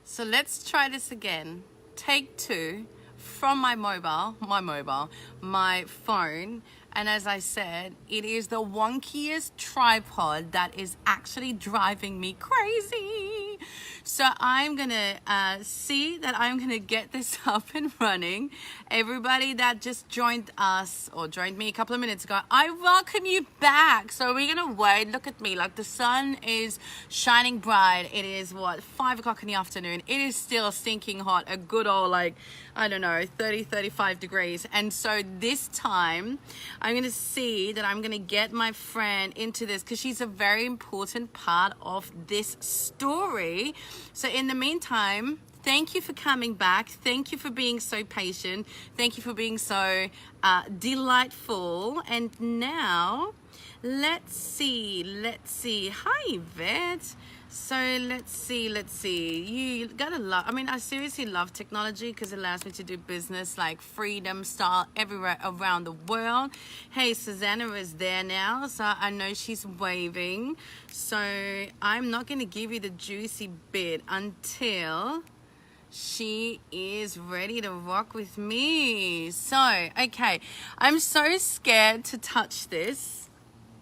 So let's try this again. Take two from my phone. And as I said, it is the wonkiest tripod that is actually driving me crazy. So I'm gonna see that I'm gonna get this up and running. Everybody that just joined us or joined me a couple of minutes ago, I welcome you back. So we're gonna wait. Look at me, like the sun is shining bright. It is what, 5 o'clock in the afternoon. It is still stinking hot, a good old, like, I don't know, 30, 35 degrees. And so this time I'm gonna see that I'm gonna get my friend into this because she's a very important part of this story. So in the meantime, thank you for coming back. Thank you for being so patient. Thank you for being so delightful. And now, let's see. Hi, Yvette. So let's see. You gotta love, I mean, I seriously love technology because it allows me to do business like freedom style everywhere around the world. Hey, Susanna is there now, so I know she's waving. So I'm not gonna give you the juicy bit until she is ready to rock with me. So, okay, I'm so scared to touch this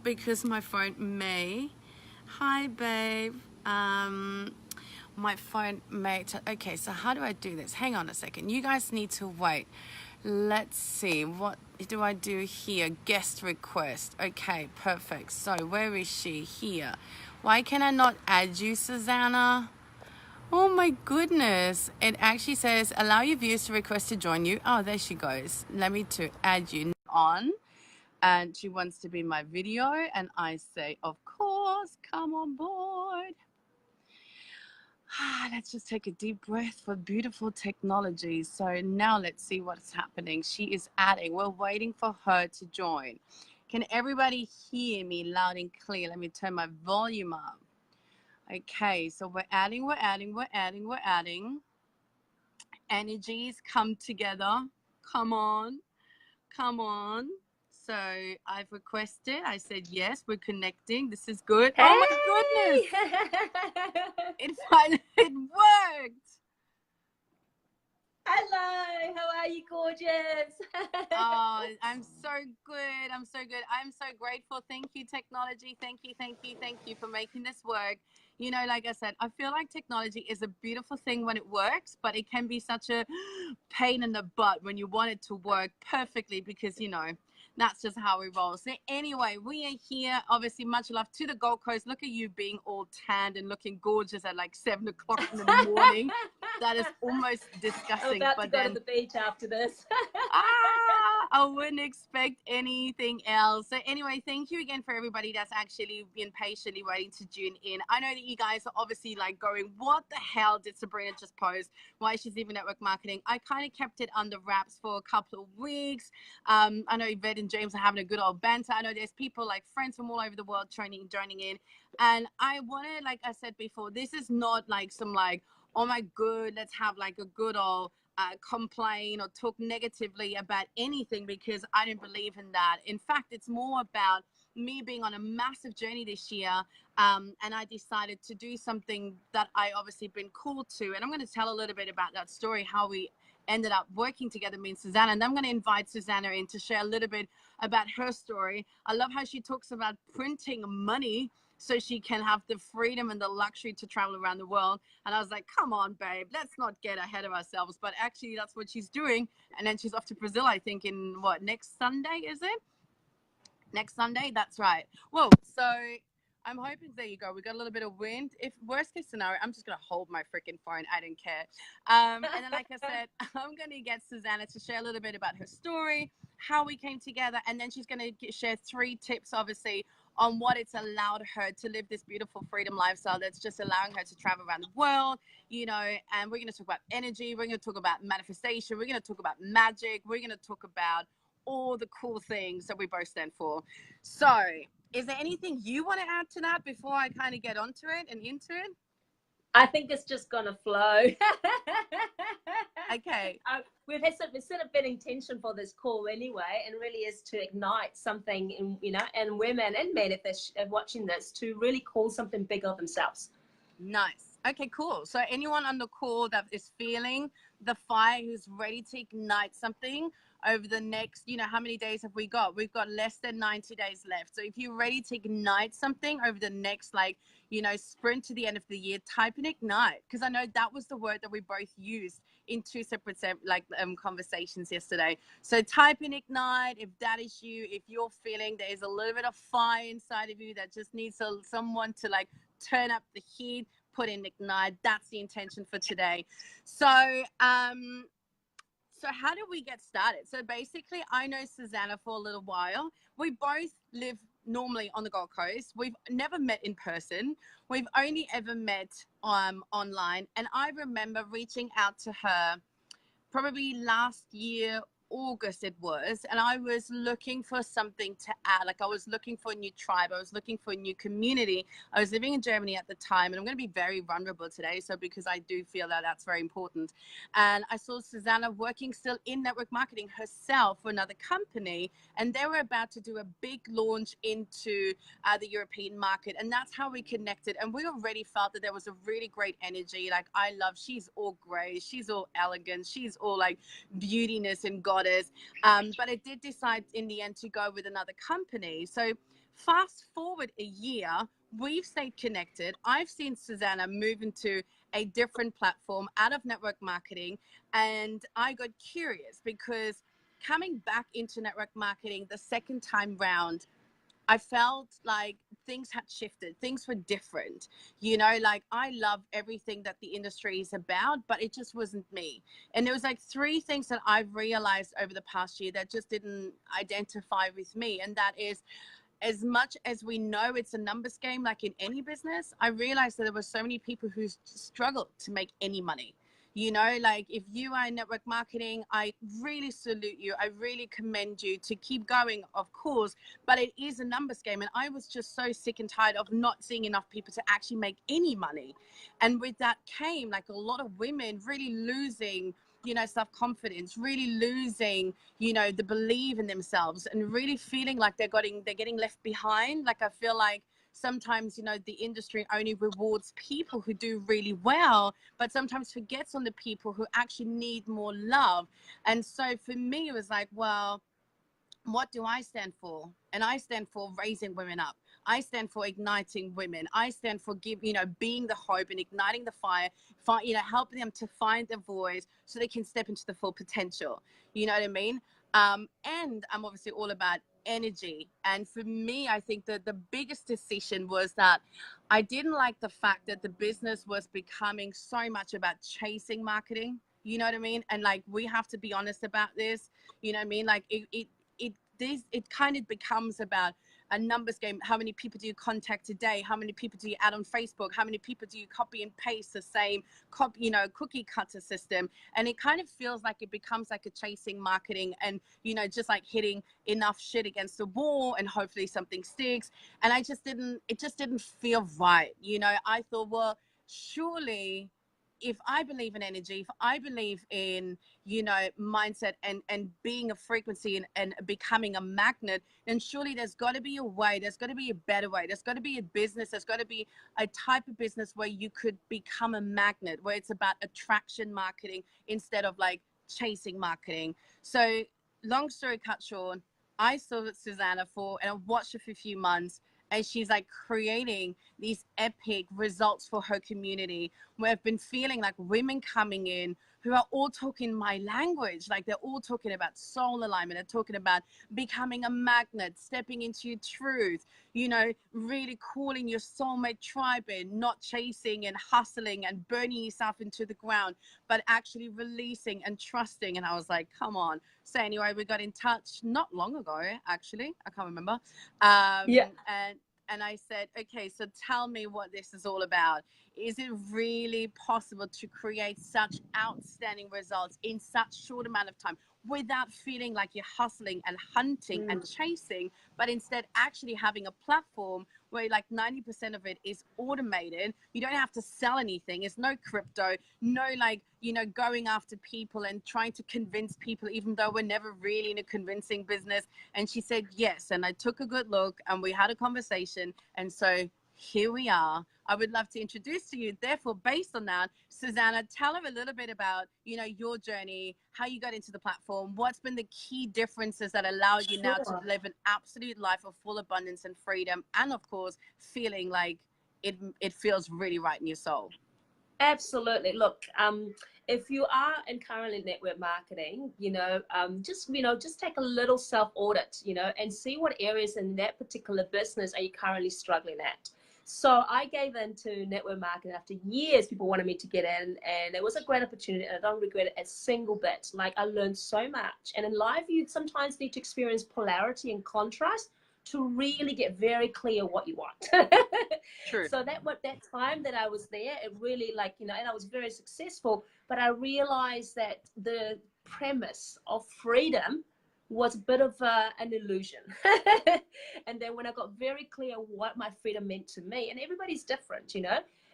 because my phone may. Hi, babe. My phone may. Okay, so how do I do this? Hang on a second. You guys need to wait. Let's see. What do I do here? Guest request. Okay, perfect. So where is she? Here. Why can I not add you, Susanna? Oh my goodness. It actually says allow your viewers to request to join you. Oh, there she goes. Let me to add you on. And she wants to be in my video. And I say, of course, come on board. Let's just take a deep breath for beautiful technology. So now let's see what's happening. She is adding. We're waiting for her to join. Can everybody hear me loud and clear? Let me turn my volume up. Okay, so we're adding. Energies come together. Come on. So I've requested. I said yes. We're connecting. This is good. Hey! Oh my goodness! It worked. Hello, how are you, gorgeous? Oh, I'm so good. I'm so grateful. Thank you, technology. Thank you for making this work. You know, like I said, I feel like technology is a beautiful thing when it works, but it can be such a pain in the butt when you want it to work perfectly because, you know, that's just how we roll. So anyway, we are here. Obviously, much love to the Gold Coast. Look at you being all tanned and looking gorgeous at like 7 o'clock in the morning. That is almost disgusting. I'm about to go to the beach after this. I wouldn't expect anything else. So anyway, thank you again for everybody that's actually been patiently waiting to tune in. I know that you guys are obviously like going, what the hell did Sabrina just post? Why she's leaving network marketing? I kind of kept it under wraps for a couple of weeks. I know Yvette and James are having a good old banter. I know there's people like friends from all over the world joining in. And I wanted, like I said before, this is not like some like, oh my good, let's have like a good old complain or talk negatively about anything because I don't believe in that. In fact, it's more about me being on a massive journey this year, and I decided to do something that I obviously been called to. And I'm going to tell a little bit about that story, how we ended up working together, me and Susanna. And I'm going to invite Susanna in to share a little bit about her story. I love how she talks about printing money so she can have the freedom and the luxury to travel around the world. And I was like, come on, babe, let's not get ahead of ourselves. But actually, that's what she's doing. And then she's off to Brazil, I think, in what, next Sunday, is it? Next Sunday? That's right. Whoa. So I'm hoping, there you go. We got a little bit of wind. If worst case scenario, I'm just going to hold my freaking phone. I don't care. And then, like I said, I'm going to get Susanna to share a little bit about her story, how we came together. And then she's going to share 3 tips, obviously, on what it's allowed her to live this beautiful freedom lifestyle that's just allowing her to travel around the world, you know. And we're going to talk about energy. We're going to talk about manifestation. We're going to talk about magic. We're going to talk about all the cool things that we both stand for. So is there anything you want to add to that before I kind of get onto it and into it? I think it's just gonna flow. Okay. We've set a bit intention for this call anyway, and really is to ignite something in, you know, and women and men, if they're watching this, to really call something big of themselves. Nice. Okay, cool. So anyone on the call that is feeling the fire, who's ready to ignite something over the next, how many days have we got? We've got less than 90 days left. So if you're ready to ignite something over the next, sprint to the end of the year, type in ignite. Because I know that was the word that we both used in two separate conversations yesterday. So type in ignite if that is you, if you're feeling there's a little bit of fire inside of you that just needs someone to turn up the heat, put in ignite. That's the intention for today. So how do we get started? So basically, I know Susanna for a little while. We both live normally on the Gold Coast. We've never met in person. We've only ever met online. And I remember reaching out to her probably last year, August it was, and I was looking for something to add. I was looking for a new tribe. I was looking for a new community. I was living in Germany at the time, and I'm going to be very vulnerable today, so because I do feel that that's very important. And I saw Susanna working still in network marketing herself for another company, and they were about to do a big launch into the European market, and that's how we connected. And we already felt that there was a really great energy. She's all grace, she's all elegance, she's all beautiness and goddess. But I did decide in the end to go with another company. So fast forward a year, we've stayed connected. I've seen Susanna move into a different platform out of network marketing, and I got curious because coming back into network marketing the second time round, I felt like things had shifted. Things were different. I love everything that the industry is about, but it just wasn't me. And there was three things that I've realized over the past year that just didn't identify with me. And that is, as much as we know it's a numbers game, like in any business, I realized that there were so many people who struggled to make any money. If you are in network marketing, I really salute you. I really commend you to keep going, of course, but it is a numbers game. And I was just so sick and tired of not seeing enough people to actually make any money. And with that came a lot of women really losing self-confidence, really losing the belief in themselves, and really feeling like they're getting left behind. I feel like sometimes the industry only rewards people who do really well, but sometimes forgets on the people who actually need more love. And so for me, it was well, what do I stand for? And I stand for raising women up. I stand for igniting women. I stand for being the hope and igniting the fire, helping them to find their voice so they can step into the full potential. You know what I mean? And I'm obviously all about energy. And for me, I think that the biggest decision was that I didn't like the fact that the business was becoming so much about chasing marketing. You know what I mean? And we have to be honest about this. You know what I mean? It kind of becomes about a numbers game. How many people do you contact today? How many people do you add on Facebook? How many people do you copy and paste the same cookie cutter system? And it kind of feels like it becomes a chasing marketing, and just hitting enough shit against the wall and hopefully something sticks. And it just didn't feel right. I thought, well, surely if I believe in energy, if I believe in, mindset and being a frequency and becoming a magnet, then surely there's got to be a way, there's got to be a better way. There's got to be a business, there's got to be a type of business where you could become a magnet, where it's about attraction marketing instead of chasing marketing. So long story cut short, I saw Susanna and I watched her for a few months, and she's creating these epic results for her community, where I've been feeling women coming in who are all talking my language. They're all talking about soul alignment. They're talking about becoming a magnet, stepping into your truth, really calling your soulmate tribe in, not chasing and hustling and burning yourself into the ground, but actually releasing and trusting. And I was like, come on. So anyway, we got in touch not long ago, actually. I can't remember. Yeah. And I said, okay, so tell me what this is all about. Is it really possible to create such outstanding results in such short amount of time without feeling like you're hustling and hunting and chasing, but instead actually having a platform where 90% of it is automated? You don't have to sell anything. It's no crypto, no going after people and trying to convince people, even though we're never really in a convincing business. And she said yes. And I took a good look and we had a conversation. And so here we are. I would love to introduce to you, therefore, based on that, Susanna, tell her a little bit about, you know, your journey, how you got into the platform, what's been the key differences that allowed you now to live an absolute life of full abundance and freedom, and of course, feeling like it feels really right in your soul. Absolutely. Look, if you are in currently network marketing, just take a little self audit, and see what areas in that particular business are you currently struggling at. So I gave into network marketing after years. People wanted me to get in, and it was a great opportunity, and I don't regret it a single bit. Like, I learned so much. And in life, you sometimes need to experience polarity and contrast to really get very clear what you want. True. So that time that I was there, it really, and I was very successful, but I realized that the premise of freedom was a bit of an illusion. And then when I got very clear what my freedom meant to me, and everybody's different,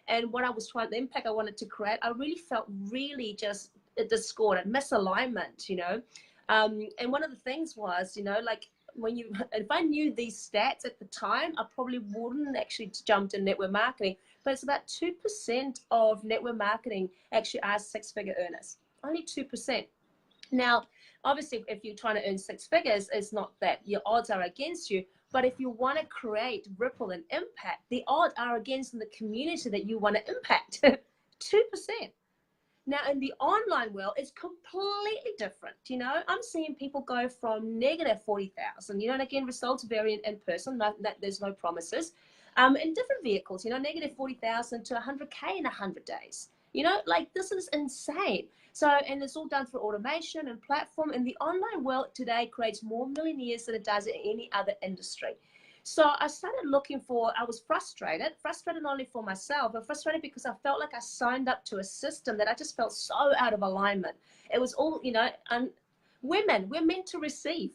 and what I was trying, the impact I wanted to create, I really felt just discordant, misalignment, and one of the things was, if I knew these stats at the time, I probably wouldn't actually jump in network marketing. But it's about 2% of network marketing actually are six-figure earners. Only 2%. Now, obviously, if you're trying to earn six figures, it's not that your odds are against you. But if you want to create ripple and impact, the odds are against the community that you want to impact. 2%. Now, in the online world, it's completely different. I'm seeing people go from negative 40,000, and again, results vary in person, there's no promises, in different vehicles, negative 40,000 to 100K in 100 days. This is insane. So, and it's all done through automation and platform. And the online world today creates more millionaires than it does in any other industry. So I started I was frustrated not only for myself, but frustrated because I felt like I signed up to a system that I just felt so out of alignment. It was all, and women, we're meant to receive.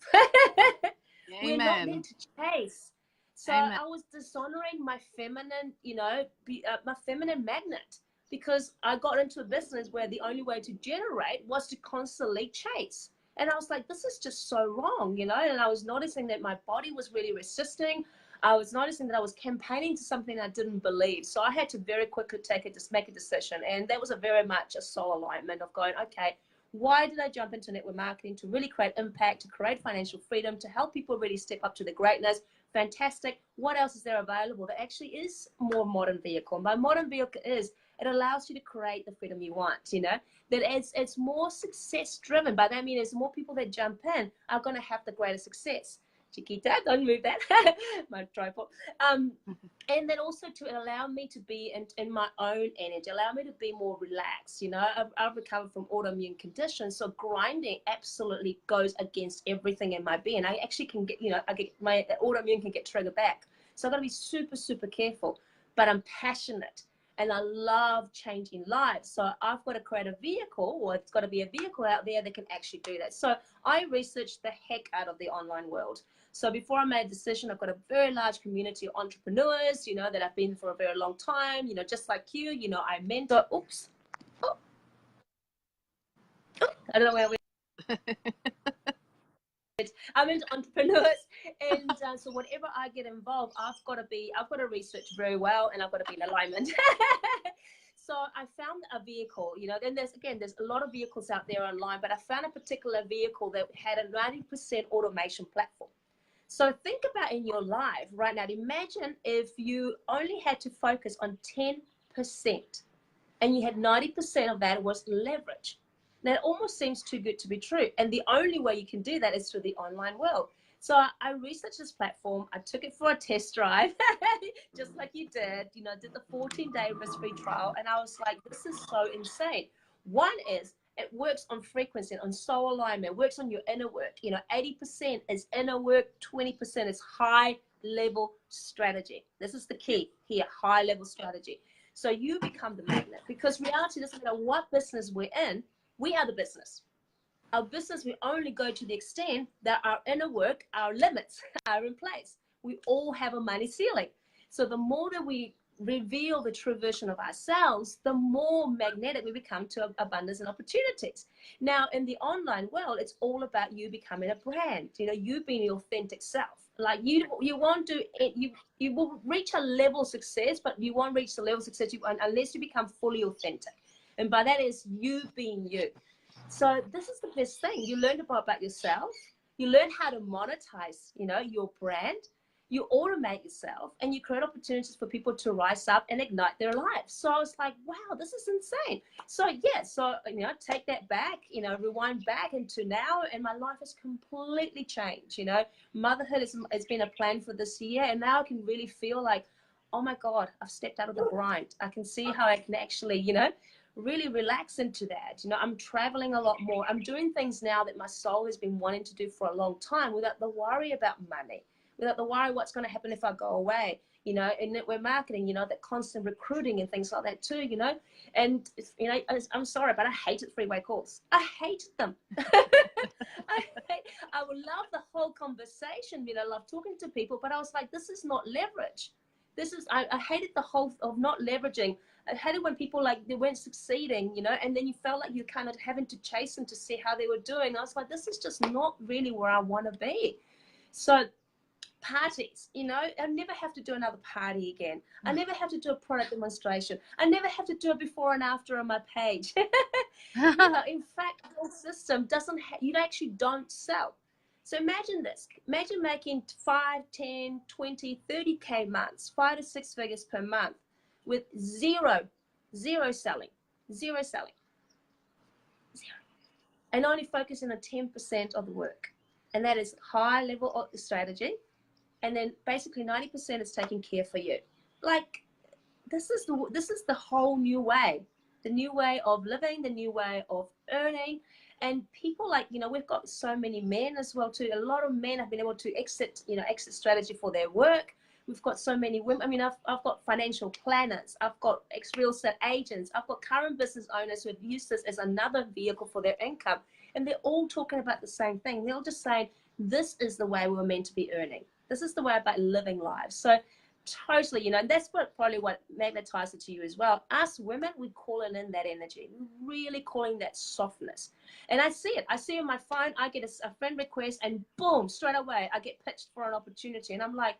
We're not meant to chase. So Amen. I was dishonoring my feminine, my feminine magnet, because I got into a business where the only way to generate was to constantly chase. And I was like, this is just so wrong, and I was noticing that my body was really resisting. I was noticing that I was campaigning to something I didn't believe. So I had to very quickly make a decision. And that was very much a soul alignment of going, okay, why did I jump into network marketing? To really create impact, to create financial freedom, to help people really step up to the greatness. Fantastic. What else is there available that actually is more modern vehicle? My modern vehicle is, it allows you to create the freedom you want, that it's more success driven. By that I mean, there's more people that jump in are going to have the greater success. Chiquita, don't move that. My tripod. And then also to allow me to be in my own energy, allow me to be more relaxed. I've recovered from autoimmune conditions, so grinding absolutely goes against everything in my being. I actually can get, my autoimmune can get triggered back. So I've got to be super, super careful. But I'm passionate. And I love changing lives. So I've got to create a vehicle, or it's got to be a vehicle out there that can actually do that. So I researched the heck out of the online world. So before I made a decision, I've got a very large community of entrepreneurs, that I've been for a very long time, just like you, I mentor. Oops. Oh. I don't know where we I'm into entrepreneurs, and so whatever I get involved, I've got to research very well, and I've got to be in alignment. So I found a vehicle, then there's a lot of vehicles out there online, but I found a particular vehicle that had a 90% automation platform. So think about in your life right now, imagine if you only had to focus on 10% and you had 90% of that was leverage. Now, it almost seems too good to be true. And the only way you can do that is through the online world. So I researched this platform. I took it for a test drive, just like you did, did the 14-day risk-free trial. And I was like, this is so insane. One is it works on frequency, on soul alignment. It works on your inner work. 80% is inner work, 20% is high-level strategy. This is the key here, high-level strategy. So you become the magnet, because reality doesn't matter what business we're in. We are the business. Our business, we only go to the extent that our inner work, our limits are in place. We all have a money ceiling. So the more that we reveal the true version of ourselves, the more magnetic we become to abundance and opportunities. Now, in the online world, it's all about you becoming a brand, you being your authentic self. Like you won't do it, you will reach a level of success, but you won't reach the level of success unless you become fully authentic. And by that is you being you. So this is the best thing. You learn about yourself. You learn how to monetize, your brand. You automate yourself and you create opportunities for people to rise up and ignite their lives. So I was like, wow, this is insane. So yeah, so take that back, rewind back into now, and my life has completely changed. Motherhood has been a plan for this year, and now I can really feel like, oh my God, I've stepped out of the grind. I can see how I can actually, really relax into that. I'm traveling a lot more. I'm doing things now that my soul has been wanting to do for a long time without the worry about money, without the worry what's going to happen if I go away, in network marketing, that constant recruiting and things like that too, and, I'm sorry, but I hated three-way calls. I hated them. I would love the whole conversation, love talking to people, but I was like, this is not leverage. I hated the whole of not leveraging. I hated when people they weren't succeeding, and then you felt like you're kind of having to chase them to see how they were doing. I was like, this is just not really where I want to be. So parties, I never have to do another party again. I never have to do a product demonstration. I never have to do a before and after on my page. In fact, the whole system you actually don't sell. So imagine this. Imagine making 5, 10, 20, 30K months, 5 to 6 figures per month with zero selling, zero, and only focusing on 10% of the work. And that is high level of strategy. And then basically 90% is taking care for you. Like, this is the whole new way, the new way of living, the new way of earning. And people we've got so many men as well too. A lot of men have been able to exit strategy for their work. We've got so many women. I mean, I've got financial planners. I've got ex-real estate agents. I've got current business owners who have used this as another vehicle for their income. And they're all talking about the same thing. They're all just saying, this is the way we're meant to be earning. This is the way about living lives. So totally, and that's probably what magnetizes it to you as well. Us women, we're calling in that energy. We're really calling that softness. And I see it. I see on my phone, I get a friend request and boom, straight away, I get pitched for an opportunity. And I'm like,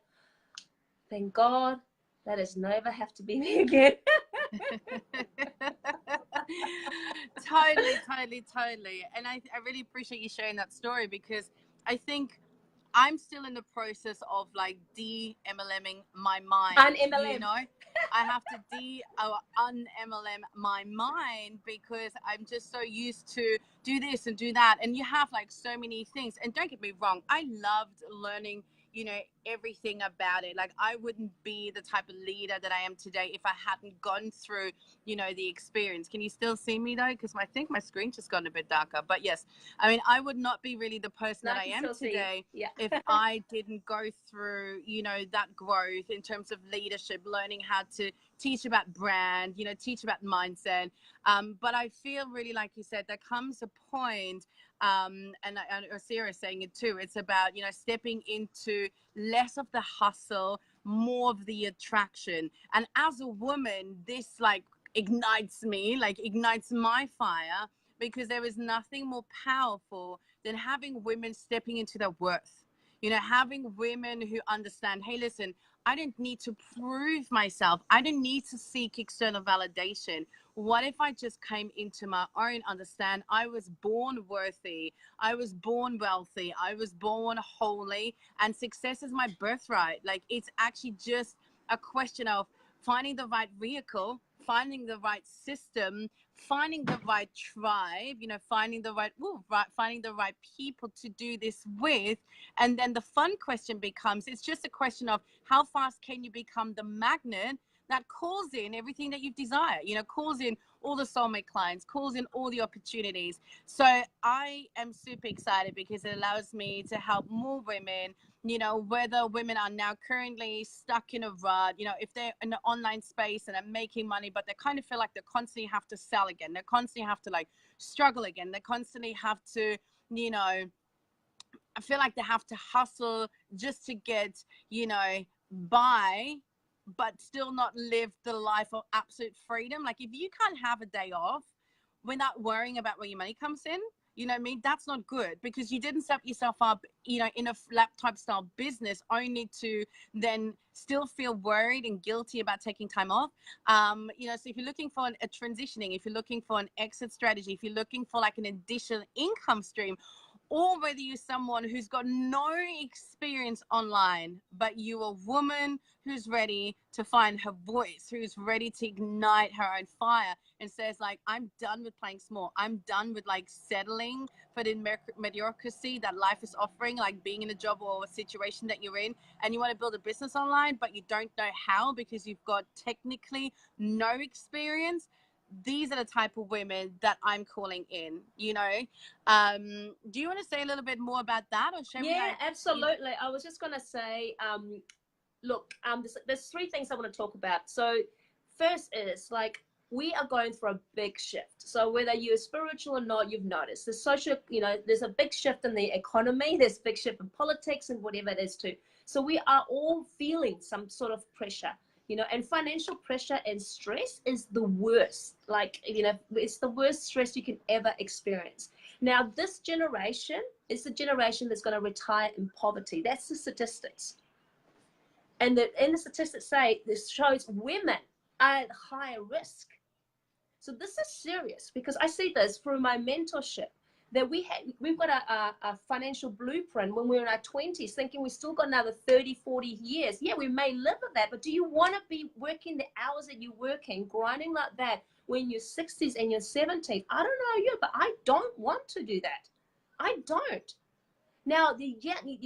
thank God that has never have to be me again. Totally. And I really appreciate you sharing that story, because I think I'm still in the process of de-MLMing my mind. Un-MLM. I have to un-MLM my mind, because I'm just so used to do this and do that. And you have so many things. And don't get me wrong, I loved learning everything about it. I wouldn't be the type of leader that I am today if I hadn't gone through the experience. Can you still see me though? Because I think my screen just gone a bit darker. But yes, I mean, I would not be really the person that I am today if I didn't go through that growth in terms of leadership, learning how to teach about brand, teach about mindset. But I feel really, like you said, there comes a point, and Sarah is saying it too, it's about stepping into less of the hustle, more of the attraction. And as a woman, this ignites me, ignites my fire, because there is nothing more powerful than having women stepping into their worth. Having women who understand, hey, listen, I don't need to prove myself. I don't need to seek external validation. What if I just came into my own, understand I was born worthy, I was born wealthy, I was born holy, and success is my birthright. It's actually just a question of finding the right vehicle, finding the right system, finding the right tribe, finding the right people to do this with. And then the fun question becomes, it's just a question of how fast can you become the magnet that calls in everything that you desire, calls in all the soulmate clients, calls in all the opportunities. So I am super excited, because it allows me to help more women, whether women are now currently stuck in a rut, if they're in the online space and are making money, but they kind of feel like they constantly have to sell again. They constantly have to struggle again. They constantly have to, I feel like they have to hustle just to get, by, but still not live the life of absolute freedom. If you can't have a day off without worrying about where your money comes in, You know what I mean? That's not good, because you didn't set yourself up, you know, in a laptop style business only to then still feel worried and guilty about taking time off. You know, so if you're looking for a transitioning, if you're looking for an exit strategy, if you're looking for like an additional income stream, or whether you're someone who's got no experience online, but you're a woman who's ready to find her voice, who's ready to ignite her own fire and says like, I'm done with playing small. I'm done with like settling for the mediocrity that life is offering, like being in a job or a situation that you're in, and you want to build a business online, but you don't know how because you've got technically no experience. These are the type of women that I'm calling in, you know. Do you want to say a little bit more about that, or shall we? Yeah, absolutely. I was just going to say, look, there's three things I want to talk about. So first is like, we are going through a big shift. So whether you're spiritual or not, you've noticed the social, you know, there's a big shift in the economy, there's a big shift in politics and whatever it is too. So we are all feeling some sort of pressure, you know, and financial pressure and stress is the worst. Like, you know, it's the worst stress you can ever experience. Now, this generation is the generation that's going to retire in poverty. That's the statistics. And the statistics say, this shows women are at higher risk. So this is serious, because I see this through my mentorship, that we've got a financial blueprint when we're in our 20s, thinking we've still got another 30, 40 years. Yeah, we may live with that, but do you want to be working the hours that you're working, grinding like that when you're 60s and you're 70s? I don't know you, but I don't want to do that. I don't. Now, the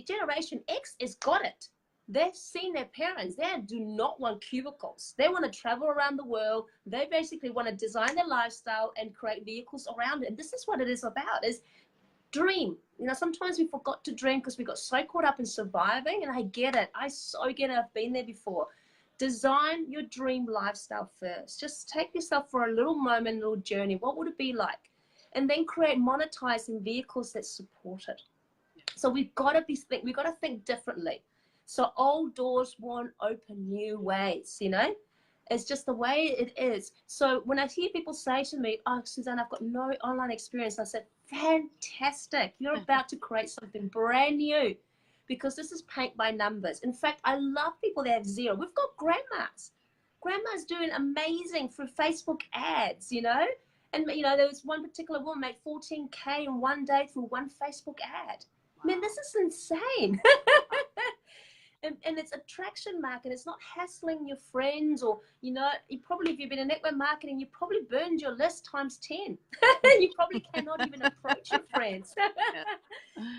Generation X has got it. They've seen their parents. They do not want cubicles. They want to travel around the world. They basically want to design their lifestyle and create vehicles around it. And this is what it is about, is dream. You know, sometimes we forgot to dream because we got so caught up in surviving. And I get it. I so get it. I've been there before. Design your dream lifestyle first. Just take yourself for a little moment, a little journey. What would it be like? And then create monetizing vehicles that support it. So we've got to think differently. So old doors won't open new ways, you know? It's just the way it is. So when I hear people say to me, oh, Suzanne, I've got no online experience, I said, fantastic. You're about to create something brand new, because this is paint by numbers. In fact, I love people that have zero. We've got grandmas. Grandma's doing amazing through Facebook ads, you know? And, you know, there was one particular woman made 14K in one day through one Facebook ad. Wow. Man, this is insane. And it's attraction marketing. It's not hassling your friends, or, you know, you probably, if you've been in network marketing, you probably burned your list times 10. You probably cannot even approach your friends.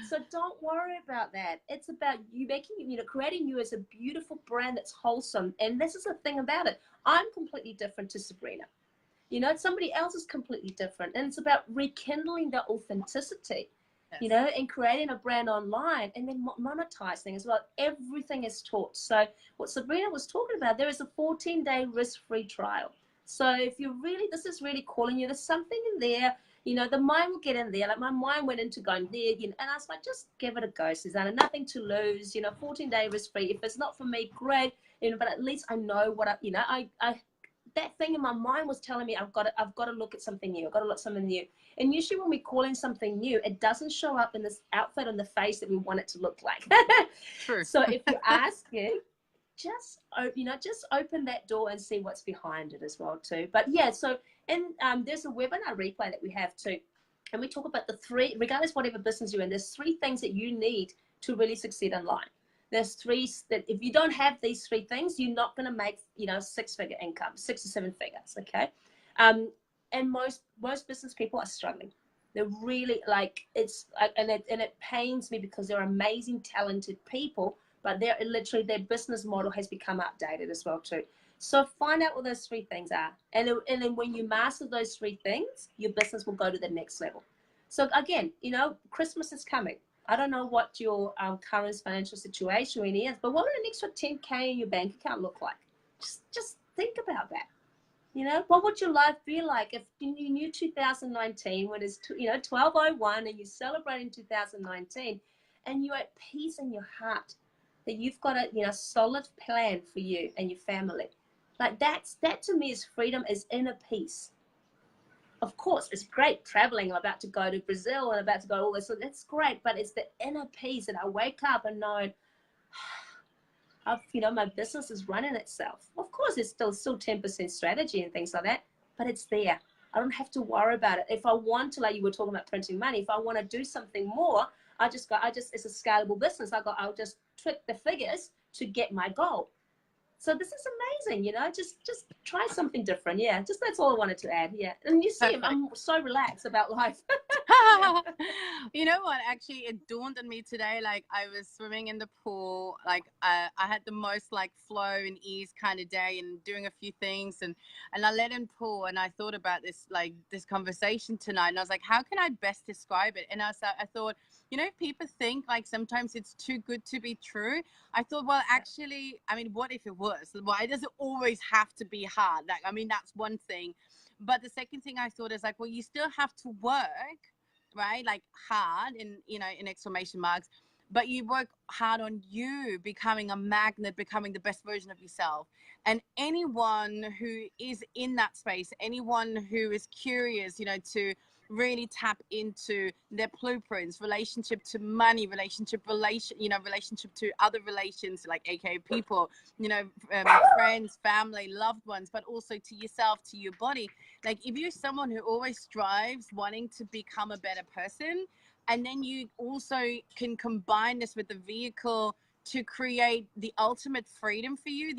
So don't worry about that. It's about you making, you know, creating you as a beautiful brand that's wholesome. And this is the thing about it. I'm completely different to Sabrina. You know, somebody else is completely different. And it's about rekindling the authenticity. Yes. You know, and creating a brand online, and then monetizing as well. Everything is taught. So what Sabrina was talking about, there is a 14-day risk-free trial. So if you really, this is really calling you, there's something in there, you know, the mind will get in there. Like my mind went into going there, you know, and I was like, just give it a go, Susanna, nothing to lose, you know, 14-day risk-free. If it's not for me, great, you know, but at least I know what you know, I that thing in my mind was telling me I've got to look at something new. I've got to look at something new. And usually when we call in something new, it doesn't show up in this outfit on the face that we want it to look like. True. So if you ask it, just open that door and see what's behind it as well too. But yeah, so there's a webinar replay that we have too, and we talk about the three, regardless whatever business you're in, there's three things that you need to really succeed online. There's three that if you don't have these three things, you're not going to make, you know, 6-figure income, 6 or 7 figures. Okay. And most business people are struggling. They're really like, it's like, and it pains me because they're amazing, talented people, but they're literally, their business model has become outdated as well too. So find out what those three things are. And then when you master those three things, your business will go to the next level. So again, you know, Christmas is coming. I don't know what your current financial situation really is, but what would an extra 10K in your bank account look like? Just think about that. You know, what would your life be like if you knew 2019 when it's 12:01 and you're celebrating 2019, and you're at peace in your heart that you've got a solid plan for you and your family? Like that to me is freedom, is inner peace. Of course. course, it's great traveling. I'm about to go to Brazil and about to go to all this. So that's great. But it's the inner peace that I wake up and know, my business is running itself. Of course, it's still 10% strategy and things like that, but it's there. I don't have to worry about it. If I want to, like you were talking about printing money, if I want to do something more, it's a scalable business. I'll just tweak the figures to get my goal. So this is amazing, just try something different. Yeah, just that's all I wanted to add. Yeah. And you see, I'm so relaxed about life. Yeah. You know what? Actually, it dawned on me today. Like I was swimming in the pool. Like I had the most like flow and ease kind of day, and doing a few things, and I let in pool, and I thought about this conversation tonight, and I was like, how can I best describe it? And I thought, people think like sometimes it's too good to be true. I thought, well, actually, I mean, what if it was? Why does it always have to be hard? Like, I mean, that's one thing. But the second thing I thought is like, well, you still have to work, right? Like hard in exclamation marks, but you work hard on you becoming a magnet, becoming the best version of yourself. And anyone who is in that space, anyone who is curious, to really tap into their blueprints, relationship to money, relationship to other relations, like aka people, friends, family, loved ones, but also to yourself, to your body. Like if you're someone who always strives wanting to become a better person, and then you also can combine this with the vehicle to create the ultimate freedom for you,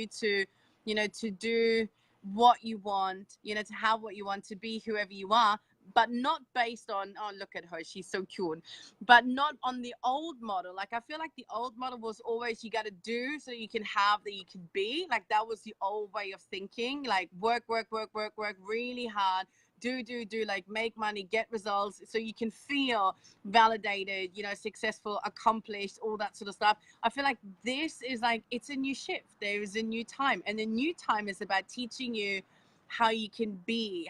to do what you want, to have what you want, to be whoever you are, but not based on, oh, look at her, she's so cute, but not on the old model. Like I feel like the old model was always, you got to do so you can have that you can be. Like that was the old way of thinking, like work really hard, do, like make money, get results so you can feel validated, successful, accomplished, all that sort of stuff. I feel like this is like, it's a new shift. There is a new time, and the new time is about teaching you how you can be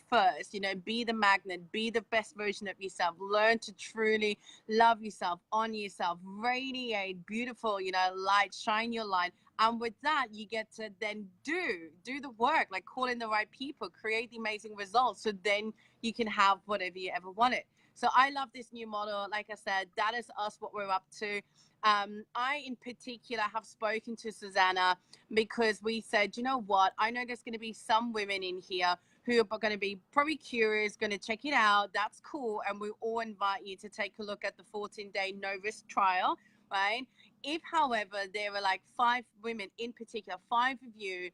first, be the magnet, be the best version of yourself, learn to truly love yourself, honor yourself, radiate beautiful, light, shine your light. And with that, you get to then do the work, like call in the right people, create the amazing results, so then you can have whatever you ever wanted. So I love this new model. Like I said, that is us, what we're up to. I, in particular, have spoken to Susanna because we said, you know what? I know there's going to be some women in here who are going to be probably curious, going to check it out. That's cool. And we all invite you to take a look at the 14-day no-risk trial, right? If, however, there are like 5 women in particular, 5 of you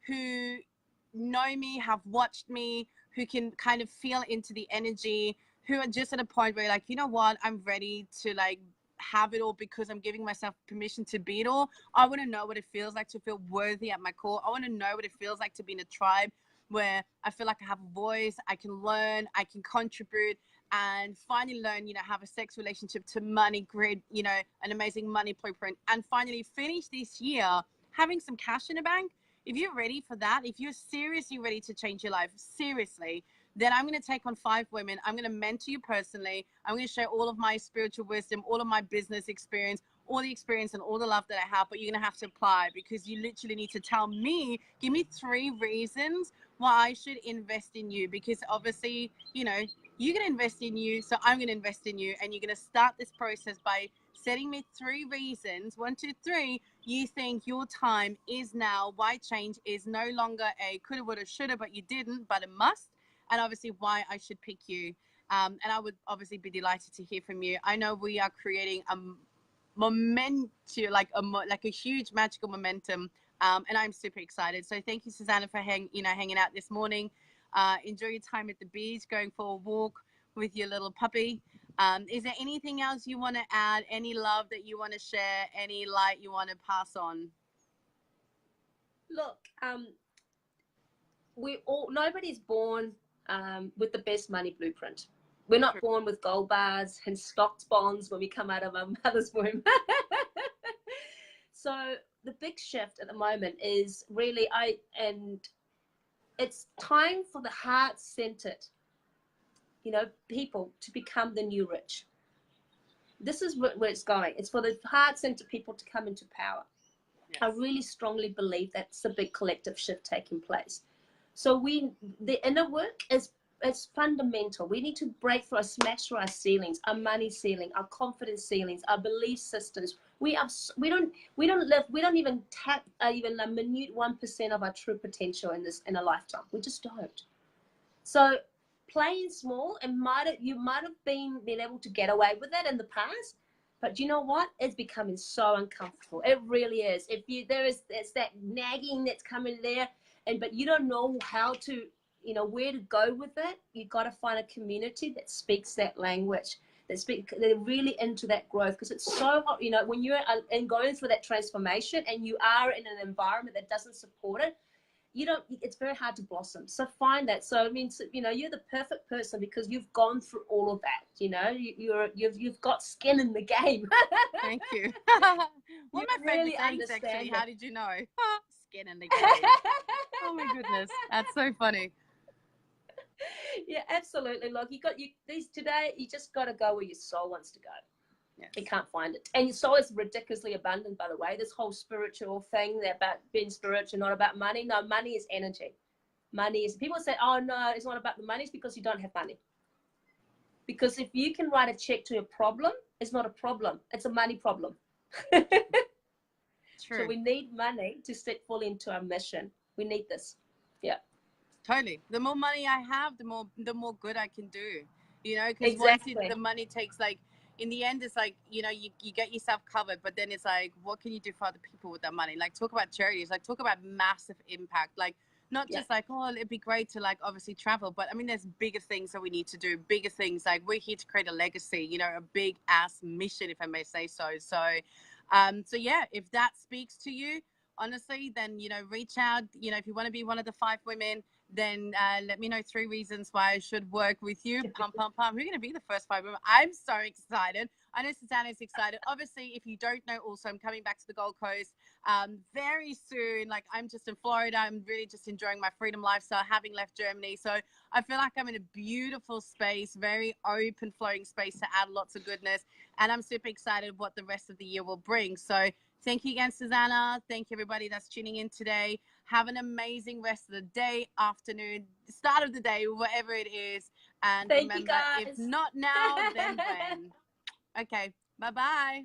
who know me, have watched me, who can kind of feel into the energy, who are just at a point where you're like, you know what, I'm ready to like have it all because I'm giving myself permission to be it all. I want to know what it feels like to feel worthy at my core. I want to know what it feels like to be in a tribe where I feel like I have a voice, I can learn, I can contribute, and finally learn, have a sex relationship to money, create, an amazing money blueprint, and finally finish this year having some cash in the bank. If you're ready for that, if you're seriously ready to change your life, seriously, then I'm going to take on 5 women. I'm going to mentor you personally. I'm going to share all of my spiritual wisdom, all of my business experience, all the experience and all the love that I have, but you're going to have to apply, because you literally need to tell me, give me 3 reasons why I should invest in you, because obviously, you're going to invest in you, so I'm going to invest in you, and you're going to start this process by setting me 3 reasons, 1, 2, 3, you think your time is now, why change is no longer a coulda, woulda, shoulda, but you didn't, but a must, and obviously why I should pick you. And I would obviously be delighted to hear from you. I know we are creating a momentum, like a huge magical momentum, and I'm super excited. So thank you, Susanna, for hanging out this morning. Enjoy your time at the beach, going for a walk with your little puppy. Is there anything else you want to add? Any love that you want to share? Any light you want to pass on? Look, nobody's born with the best money blueprint. We're not born with gold bars and stocks bonds when we come out of our mother's womb. So the big shift at the moment is really, it's time for the heart-centered, people to become the new rich. This is where it's going. It's for the heart-centered people to come into power. Yes. I really strongly believe that's a big collective shift taking place. So the inner work is fundamental. We need to break through, smash through our ceilings, our money ceiling, our confidence ceilings, our belief systems. We don't even tap even a minute 1% of our true potential in a lifetime. We just don't. So playing small, and you might have been able to get away with that in the past, but you know what? It's becoming so uncomfortable. It really is. It's that nagging that's coming there, but you don't know how to, where to go with it. You got to find a community that speaks that language, they're really into that growth, because it's so hot. When you're going through that transformation and you are in an environment that doesn't support it, it's very hard to blossom. So find that. So it means, you're the perfect person because you've gone through all of that. You've got skin in the game. Thank you. One of my really favorite sayings, actually. understand How did you know? Skin in the game. Oh my goodness, that's so funny. Yeah, absolutely. Look, today you just got to go where your soul wants to go. Yes. You can't find it. And your soul is ridiculously abundant, by the way. This whole spiritual thing about being spiritual, not about money. No, money is energy. People say, oh no, it's not about the money. It's because you don't have money. Because if you can write a check to a problem, it's not a problem. It's a money problem. True. So we need money to step fully into our mission. We need this. Yeah. Totally. The more money I have, the more good I can do. Because exactly. Once the money takes, like, in the end, it's like, you get yourself covered, but then it's like, what can you do for other people with that money? Like, talk about charities, like, talk about massive impact, like, not just like, oh, it'd be great to, like, obviously travel, but I mean, there's bigger things that we need to do, bigger things. Like, we're here to create a legacy, a big ass mission, if I may say so. So yeah, if that speaks to you, honestly, then, reach out. If you want to be one of the 5 women, then let me know 3 reasons why I should work with you. Pum, pum, pum. We're going to be the first 5 women. I'm so excited. I know Susanna is excited. Obviously, if you don't know, also, I'm coming back to the Gold Coast very soon. Like, I'm just in Florida. I'm really just enjoying my freedom lifestyle, having left Germany. So I feel like I'm in a beautiful space, very open, flowing space to add lots of goodness. And I'm super excited what the rest of the year will bring. So thank you again, Susanna. Thank you, everybody that's tuning in today. Have an amazing rest of the day, afternoon, start of the day, whatever it is. And Thank remember, you, guys. if not now, then when? Okay, bye-bye.